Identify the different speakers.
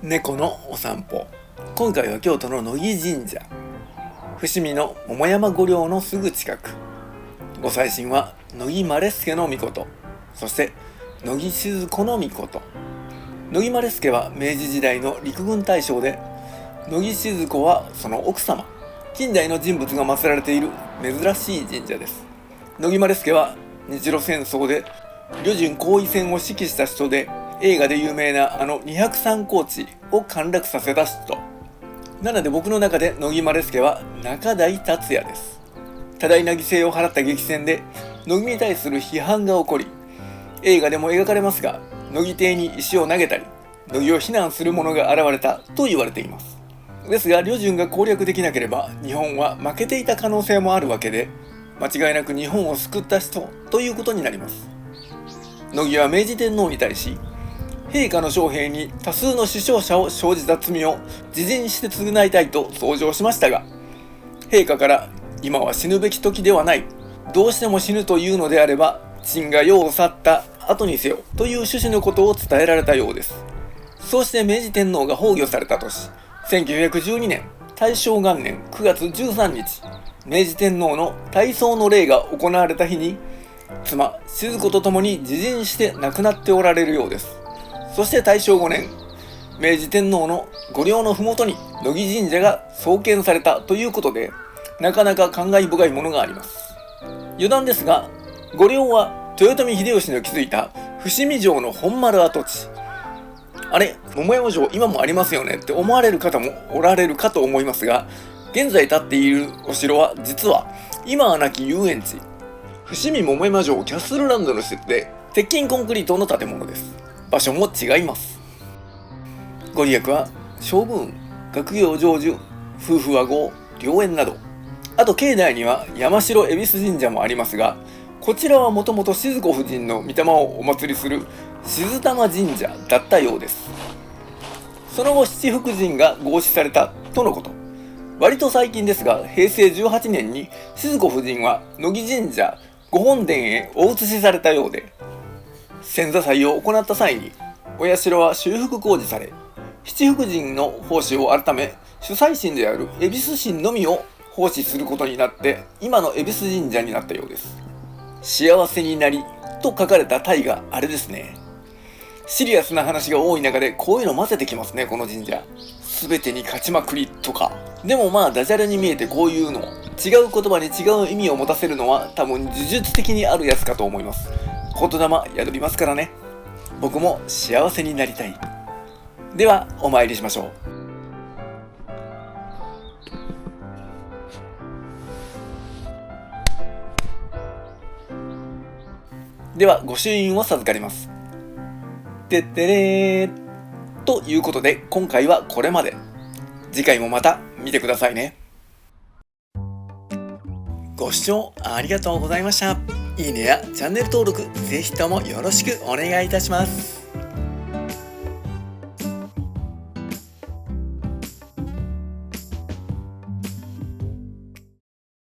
Speaker 1: 猫のお散歩。今回は京都の乃木神社、伏見の桃山御陵のすぐ近く、ご祭神は乃木希助の命、そして乃木静子の命。乃木希助は明治時代の陸軍大将で、乃木静子はその奥様。近代の人物が祀られている珍しい神社です。乃木希助は日露戦争で旅順包囲戦を指揮した人で、映画で有名なあの203高地を陥落させた人。なので僕の中で乃木希助は中台達也です。多大な犠牲を払った激戦で乃木に対する批判が起こり、映画でも描かれますが、乃木邸に石を投げたり乃木を非難する者が現れたと言われています。ですが旅順が攻略できなければ日本は負けていた可能性もあるわけで、間違いなく日本を救った人ということになります。乃木は明治天皇に対し、陛下の将兵に多数の死傷者を生じた罪を自陣して償いたいと奏上しましたが、陛下から今は死ぬべき時ではない、どうしても死ぬというのであれば朕が世を去った後にせよという趣旨のことを伝えられたようです。そうして明治天皇が崩御された年、1912年大正元年9月13日、明治天皇の大喪の礼が行われた日に、妻静子と共に自陣して亡くなっておられるようです。そして大正5年、明治天皇の御陵の麓に乃木神社が創建されたということで、なかなか感慨深いものがあります。余談ですが、御陵は豊臣秀吉の築いた伏見城の本丸跡地。あれ、桃山城今もありますよねって思われる方もおられるかと思いますが、現在建っているお城は実は今はなき遊園地、伏見桃山城キャッスルランドの施設で、鉄筋コンクリートの建物です。場所も違います。ご利益は将軍、学業成就、夫婦和合、良縁など、あと境内には山城恵比寿神社もありますが、こちらはもともと静子夫人の御霊をお祭りする静玉神社だったようです。その後七福神が合祀されたとのこと。割と最近ですが、平成18年に静子夫人は乃木神社御本殿へお移しされたようで、遷座祭を行った際にお社は修復工事され、七福神の奉仕を改め、主催神である恵比寿神のみを奉仕することになって、今の恵比寿神社になったようです。幸せになりと書かれたタイがあれですね。シリアスな話が多い中でこういうの混ぜてきますね、この神社。全てに勝ちまくりとか。でもまあダジャレに見えて、こういうの違う言葉に違う意味を持たせるのは多分呪術的にあるやつかと思います。言霊宿りますからね。僕も幸せになりたい。ではお参りしましょう。では御朱印を授かります。てってれーということで、今回はこれまで。次回もまた見てくださいね。ご視聴ありがとうございました。いいねやチャンネル登録、ぜひともよろしくお願いいたします。